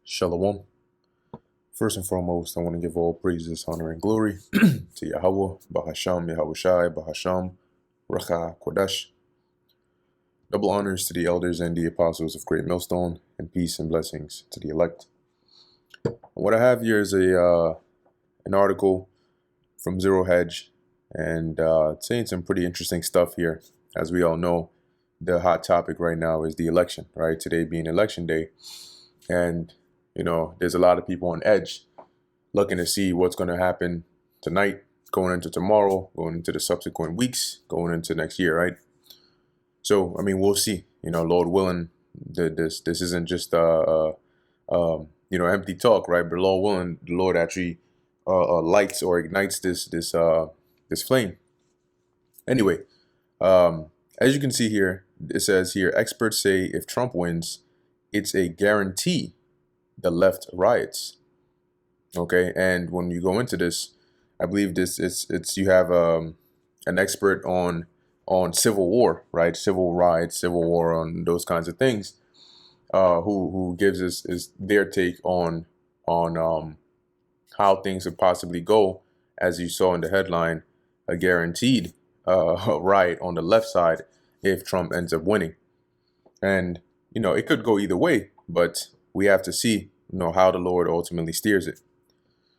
Shalom. First and foremost, I want to give all praises, honor, and glory to Yahweh, Bahasham, Yahushai, Bahasham, Racha, Kodash. Double honors to the elders and the apostles of Great Millstone, and peace and blessings to the elect. What I have here is an article from Zero Hedge, and it's saying some pretty interesting stuff here. As we all know, the hot topic right now is the election, right? Today being election day, and there's a lot of people on edge looking to see what's going to happen tonight, going into tomorrow, going into the subsequent weeks, going into next year, right? So, we'll see. Lord willing, this isn't just empty talk, right? But Lord willing, the Lord actually lights or ignites this flame. Anyway, as you can see here, it says here, experts say if Trump wins, it's a guarantee the left riots. Okay, and when you go into this, I believe it's you have an expert on civil war, right? Civil rights, civil war, on those kinds of things. Who gives us is their take on how things would possibly go, as you saw in the headline, a guaranteed riot on the left side if Trump ends up winning, and it could go either way, but we have to see how the Lord ultimately steers it.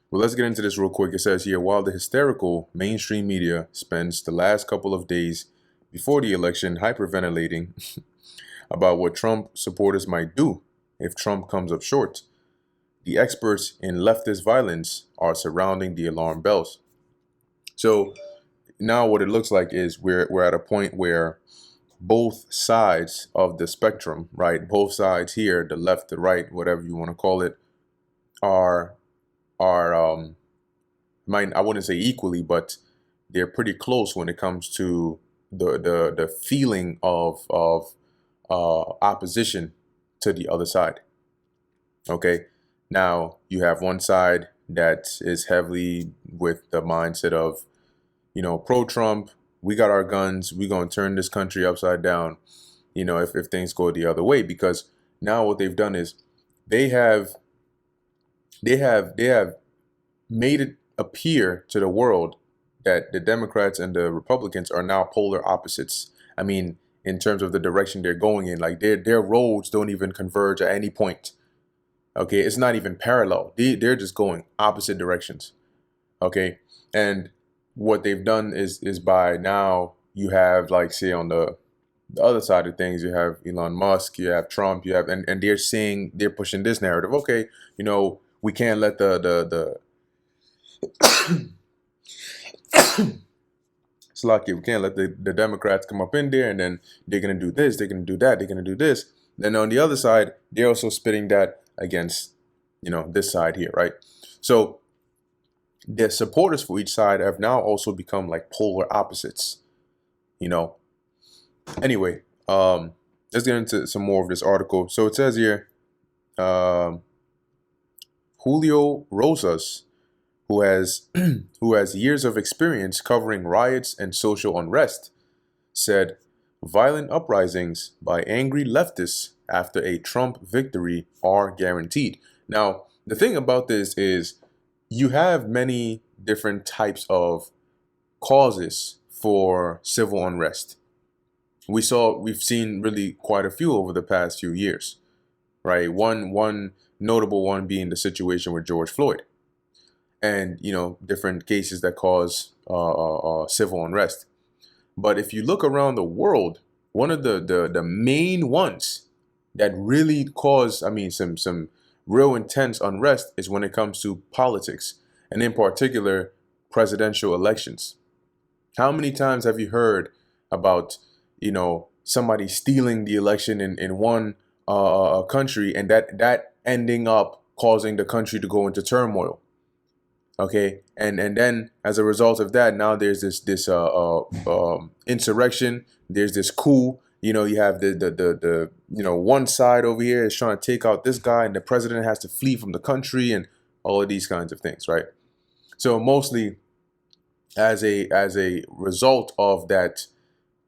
Well, let's get into this real quick. It says here, while the hysterical mainstream media spends the last couple of days before the election hyperventilating about what Trump supporters might do if Trump comes up short, the experts in leftist violence are surrounding the alarm bells. So now what it looks like is we're at a point where both sides of the spectrum, right? Both sides here, the left, the right, whatever you want to call it, are I wouldn't say equally, but they're pretty close when it comes to the feeling of opposition to the other side. Okay, now you have one side that is heavily with the mindset of pro-Trump. We got our guns. We're gonna turn this country upside down. If things go the other way, because now what they've done is they have made it appear to the world that the Democrats and the Republicans are now polar opposites. In terms of the direction they're going in, like their roads don't even converge at any point. Okay, it's not even parallel. They're just going opposite directions. Okay, and what they've done is by now you have, like, say, on the other side of things, you have Elon Musk, you have Trump, you have, and they're pushing this narrative. Okay, we can't let the it's lucky we can't let the Democrats come up in there, and then they're gonna do this, they're gonna do that, they're gonna do this. Then on the other side, they're also spitting that against this side here, right? So the supporters for each side have now also become like polar opposites. Anyway, let's get into some more of this article. So it says here, Julio Rosas, who has years of experience covering riots and social unrest, said violent uprisings by angry leftists after a Trump victory are guaranteed. Now, the thing about this is you have many different types of causes for civil unrest. We've seen really quite a few over the past few years, right? One notable one being the situation with George Floyd, and different cases that cause civil unrest. But if you look around the world, one of the main ones that really cause some real intense unrest is when it comes to politics, and in particular presidential elections. How many times have you heard about somebody stealing the election in one country, and that ending up causing the country to go into turmoil? Okay, and then as a result of that, now there's this insurrection. There's this coup. You have the one side over here is trying to take out this guy, and the president has to flee from the country, and all of these kinds of things, right? So mostly as a result of that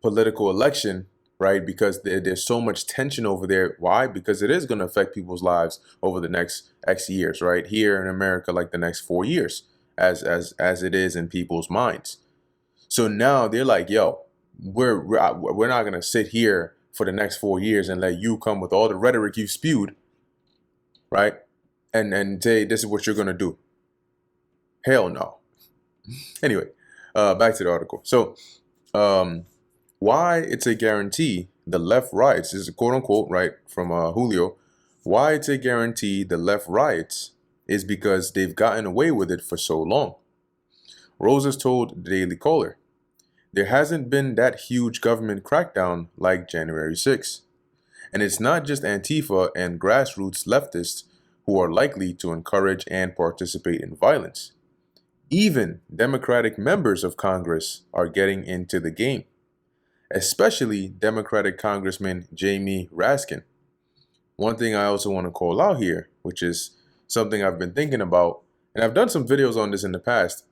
political election, right? Because there's so much tension over there. Why? Because it is going to affect people's lives over the next X years, right? Here in America, like the next 4 years, as it is in people's minds. So now they're like, yo, we're not going to sit here for the next 4 years and let you come with all the rhetoric you spewed, right? And say this is what you're going to do. Hell no. Anyway, back to the article. So, why it's a guarantee the left riots, this is a quote unquote, right, from Julio. Why it's a guarantee the left riots is because they've gotten away with it for so long. Rosas told the Daily Caller, there hasn't been that huge government crackdown like January 6th. And it's not just Antifa and grassroots leftists who are likely to encourage and participate in violence. Even Democratic members of Congress are getting into the game, especially Democratic Congressman Jamie Raskin. One thing I also want to call out here, which is something I've been thinking about, and I've done some videos on this in the past,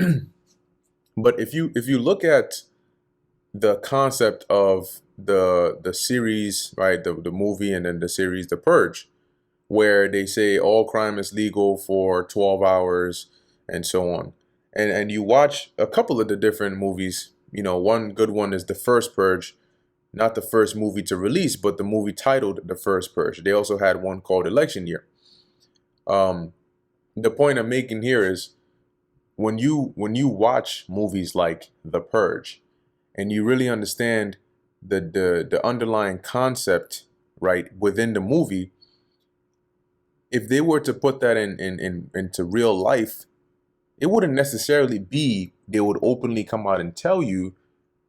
but if you look at the concept of the series, right, the movie and then the series The Purge, where they say all crime is legal for 12 hours and so on. And you watch a couple of the different movies, you know, one good one is The First Purge, not the first movie to release, but the movie titled The First Purge. They also had one called Election Year. The point I'm making here is when you watch movies like The Purge and you really understand the underlying concept, right, within the movie, if they were to put that into real life, it wouldn't necessarily be they would openly come out and tell you,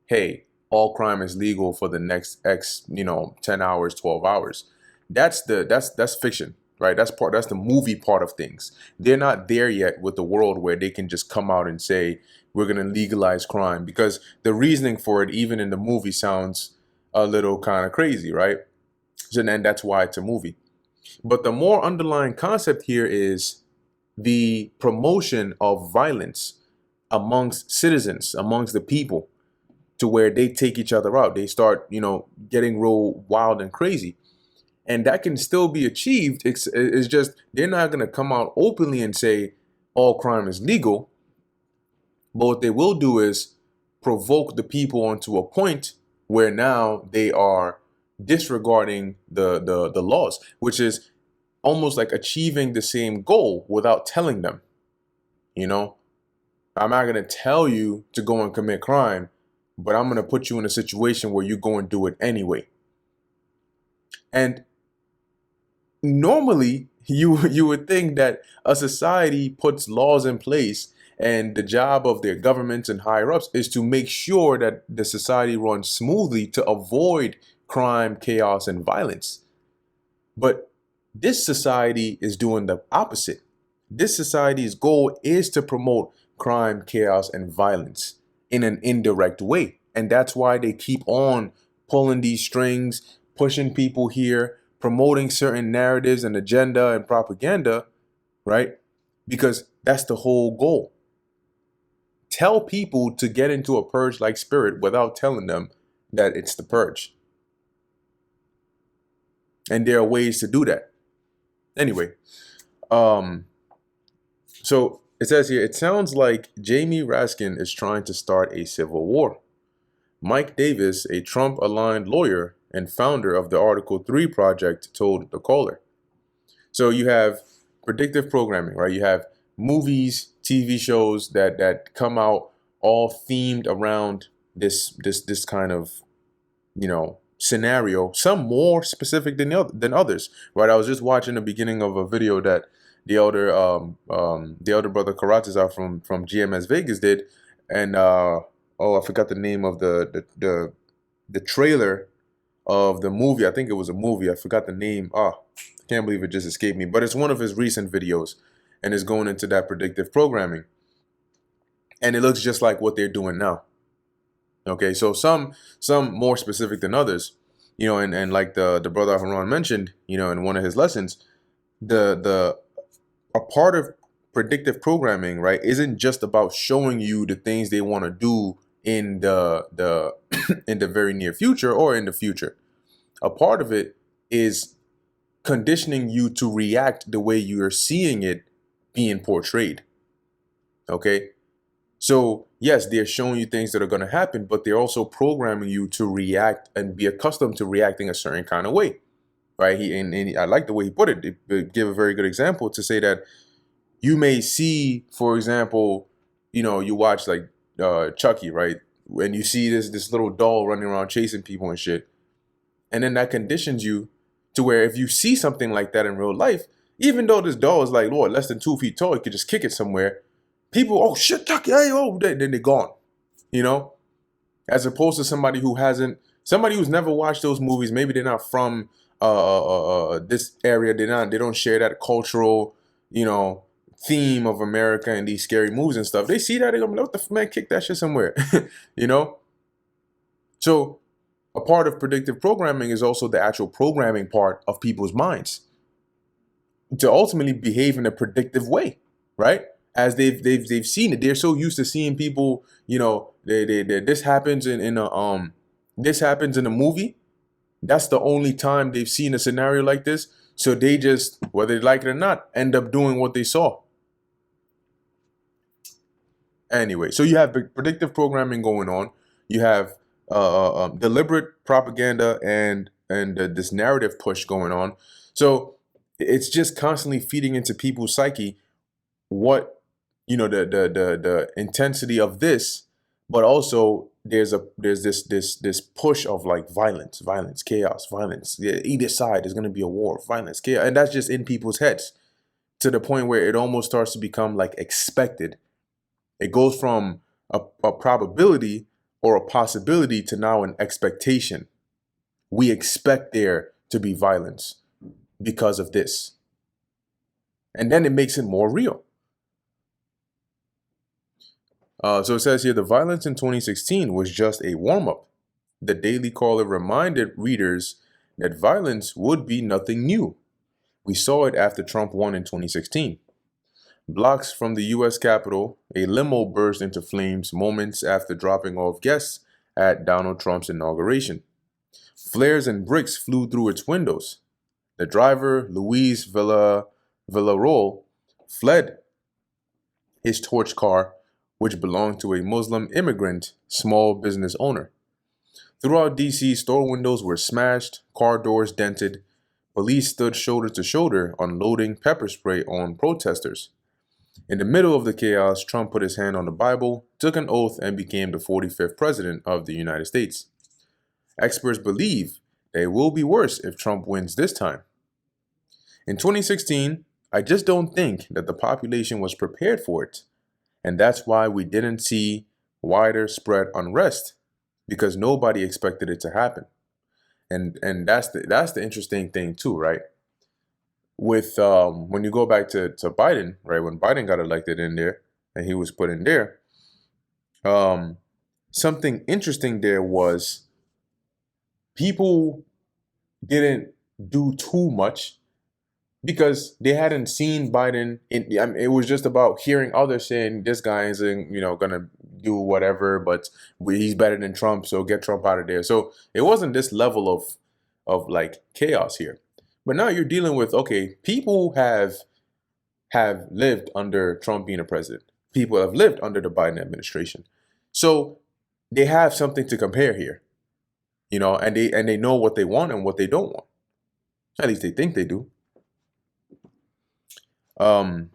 hey, all crime is legal for the next X, 10 hours, 12 hours. That's fiction, right? That's the movie part of things. They're not there yet with the world where they can just come out and say, we're going to legalize crime, because the reasoning for it, even in the movie, sounds a little kind of crazy, right? So then that's why it's a movie. But the more underlying concept here is the promotion of violence amongst citizens, amongst the people, to where they take each other out. They start, getting real wild and crazy. And that can still be achieved. It's just they're not going to come out openly and say all crime is legal. But what they will do is provoke the people onto a point where now they are disregarding the laws, which is almost like achieving the same goal without telling them. I'm not going to tell you to go and commit crime, but I'm going to put you in a situation where you go and do it anyway. And normally you would think that a society puts laws in place, and the job of their governments and higher ups is to make sure that the society runs smoothly to avoid crime, chaos, and violence. But this society is doing the opposite. This society's goal is to promote crime, chaos, and violence in an indirect way. And that's why they keep on pulling these strings, pushing people here, promoting certain narratives and agenda and propaganda, right? Because that's the whole goal. Tell people to get into a purge-like spirit without telling them that it's the purge. And there are ways to do that. Anyway, so it says here, it sounds like Jamie Raskin is trying to start a civil war. Mike Davis, a Trump-aligned lawyer and founder of the Article 3 project, told the Caller. So you have predictive programming, right? You have movies, TV shows that come out all themed around this kind of, scenario, some more specific than others, right? I was just watching the beginning of a video that the elder brother Karatazar from GMS Vegas did, and I forgot the name of the trailer of the movie. I think it was a movie. I forgot the name. I can't believe it just escaped me. But it's one of his recent videos, and it's going into that predictive programming, and it looks just like what they're doing now. Okay, so some more specific than others, and like the brother Haran mentioned, in one of his lessons, a part of predictive programming, right, isn't just about showing you the things they want to do in the in the very near future or in the future, A part of it is conditioning you to react the way you're seeing it being portrayed. Okay? So, yes, they're showing you things that are going to happen, but they're also programming you to react and be accustomed to reacting a certain kind of way. Right? I like the way he put it. It give a very good example to say that you may see, for example, you watch like Chucky, right? When you see this little doll running around chasing people and shit, and then that conditions you to where if you see something like that in real life, even though this doll is like, Lord, less than 2 feet tall, you could just kick it somewhere. People, oh shit, Chucky, hey, oh, then they're gone. You know, as opposed to somebody who's never watched those movies. Maybe they're not from this area. They don't share that cultural, theme of America and these scary movies and stuff. They see that, they're gonna be like, what the man, kick that shit somewhere. you know. So a part of predictive programming is also the actual programming part of people's minds to ultimately behave in a predictive way, right? As they've seen it, they're so used to seeing people. This happens this happens in a movie. That's the only time they've seen a scenario like this. So they just, whether they like it or not, end up doing what they saw. Anyway, so you have predictive programming going on. You have deliberate propaganda and this narrative push going on. So it's just constantly feeding into people's psyche what the intensity of this, but also there's this push of like violence, chaos, violence. Yeah, either side is going to be a war, violence, chaos, and that's just in people's heads to the point where it almost starts to become like expected. It goes from a probability or a possibility to now an expectation. We expect there to be violence because of this. And then it makes it more real. So it says here, the violence in 2016 was just a warm-up. The Daily Caller reminded readers that violence would be nothing new. We saw it after Trump won in 2016. Blocks from the U.S. Capitol, a limo burst into flames moments after dropping off guests at Donald Trump's inauguration. Flares and bricks flew through its windows. The driver, Luis Villarreal, fled his torch car, which belonged to a Muslim immigrant small business owner. Throughout D.C., store windows were smashed, car doors dented. Police stood shoulder to shoulder, unloading pepper spray on protesters. In the middle of the chaos, Trump put his hand on the Bible, took an oath, and became the 45th president of the United States. Experts believe that it will be worse if Trump wins this time. In 2016, I just don't think that the population was prepared for it. And that's why we didn't see wider spread unrest, because nobody expected it to happen. And that's the interesting thing too, right? With when you go back to Biden, right? When Biden got elected in there and he was put in there, something interesting there was people didn't do too much because they hadn't seen Biden. It was just about hearing others saying this guy isn't, gonna do whatever, but he's better than Trump, so get Trump out of there. So it wasn't this level of like chaos here. But now you're dealing with, okay, people have lived under Trump being a president. People have lived under the Biden administration. So they have something to compare here, and they know what they want and what they don't want. At least they think they do. Where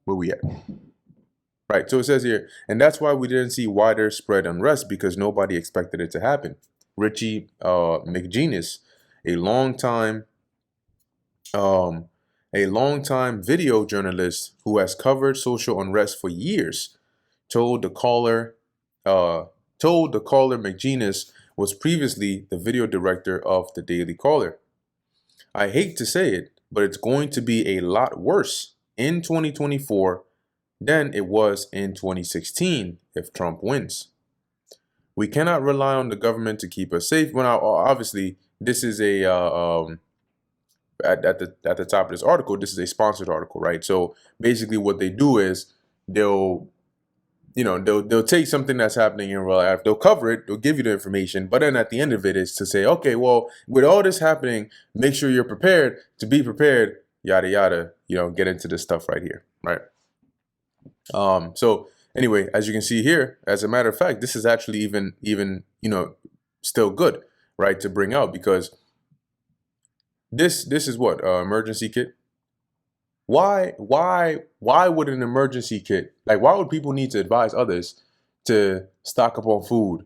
we at? Right, so it says here, and that's why we didn't see wider spread unrest, because nobody expected it to happen. Richie McGinnis, a longtime video journalist who has covered social unrest for years, told the caller McGinnis was previously the video director of the Daily Caller. I hate to say it, but it's going to be a lot worse in 2024 than it was in 2016 if Trump wins. We cannot rely on the government to keep us safe. Well, now, obviously, this is a at the top of this article. This is a sponsored article, right? So basically, what they do is they'll they'll take something that's happening in real life, they'll cover it, they'll give you the information, but then at the end of it is to say, okay, well, with all this happening, make sure you're prepared to be prepared, yada yada, get into this stuff right here, right? So anyway, as you can see here, as a matter of fact, this is actually even still good, right, to bring out, because this is what emergency kit. Why would an emergency kit, like, why would people need to advise others to stock up on food,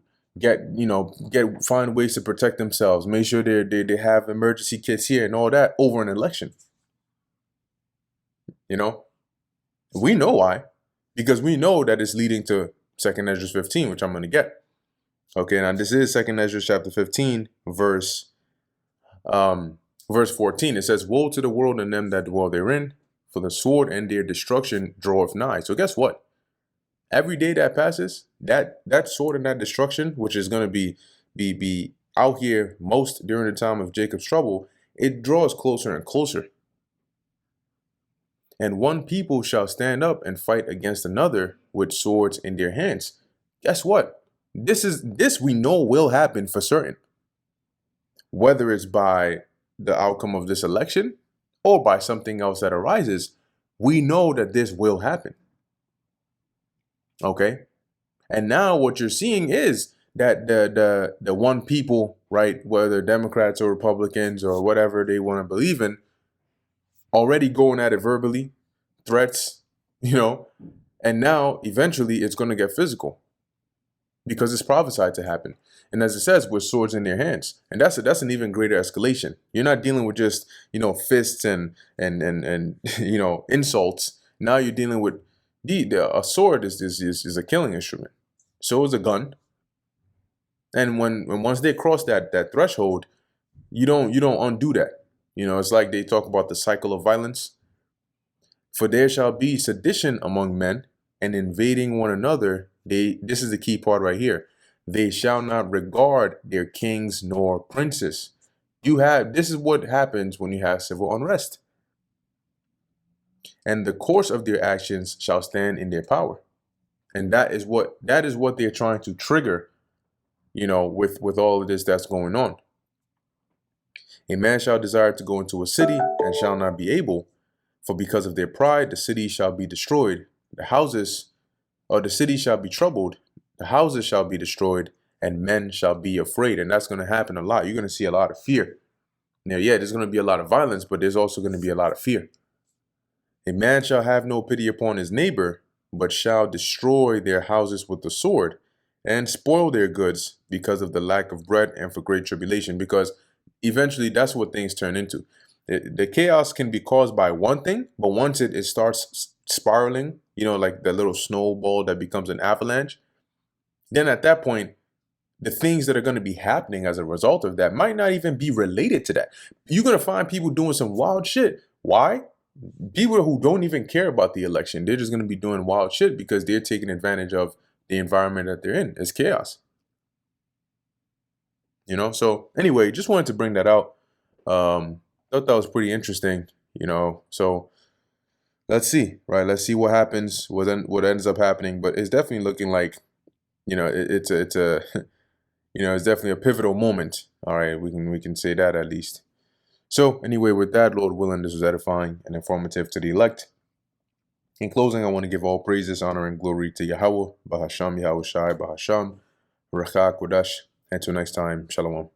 find ways to protect themselves, make sure they have emergency kits here and all that over an election? We know why, because we know that it's leading to 2nd Ezra 15, which I'm going to get. Okay, now this is 2nd Ezra chapter 15, verse 14. It says, "Woe to the world and them that dwell therein, for the sword and their destruction draweth nigh." So guess what? Every day that passes, that sword and that destruction, which is going to be out here most during the time of Jacob's trouble, it draws closer and closer. And one people shall stand up and fight against another with swords in their hands. Guess what? This we know will happen for certain. Whether it's by the outcome of this election or by something else that arises, we know that this will happen. Okay? And now what you're seeing is that the one people, right, whether Democrats or Republicans or whatever they want to believe in, already going at it verbally, threats, and now eventually it's going to get physical because it's prophesied to happen. And as it says, with swords in their hands, and that's an even greater escalation. You're not dealing with just fists and insults. Now you're dealing with a sword is a killing instrument. So is a gun. And once they cross that threshold, you don't undo that. It's like they talk about the cycle of violence. For there shall be sedition among men, and invading one another. This is the key part right here. They shall not regard their kings nor princes. This is what happens when you have civil unrest. And the course of their actions shall stand in their power. And that is what they're trying to trigger, with all of this that's going on. A man shall desire to go into a city and shall not be able, for because of their pride the city shall be destroyed, the city shall be troubled, the houses shall be destroyed, and men shall be afraid. And that's going to happen a lot. You're going to see a lot of fear. Now, yeah, there's going to be a lot of violence, but there's also going to be a lot of fear. A man shall have no pity upon his neighbor, but shall destroy their houses with the sword, and spoil their goods because of the lack of bread and for great tribulation. Because eventually that's what things turn into. The chaos can be caused by one thing, but once it starts spiraling, like the little snowball that becomes an avalanche, then at that point, the things that are going to be happening as a result of that might not even be related to that. You're going to find people doing some wild shit. Why? People who don't even care about the election. They're just going to be doing wild shit because they're taking advantage of the environment that they're in. It's chaos. So anyway, just wanted to bring that out. Thought that was pretty interesting, so let's see, right? Let's see what happens, what ends up happening. But it's definitely looking like, it's a it's definitely a pivotal moment. All right, we can say that at least. So anyway, with that, Lord willing, this was edifying and informative to the elect. In closing, I want to give all praises, honor, and glory to Yahweh, Bahasham, Yahweh Shai, Bahasham, Rachak, Kodash. Until next time, Shalom.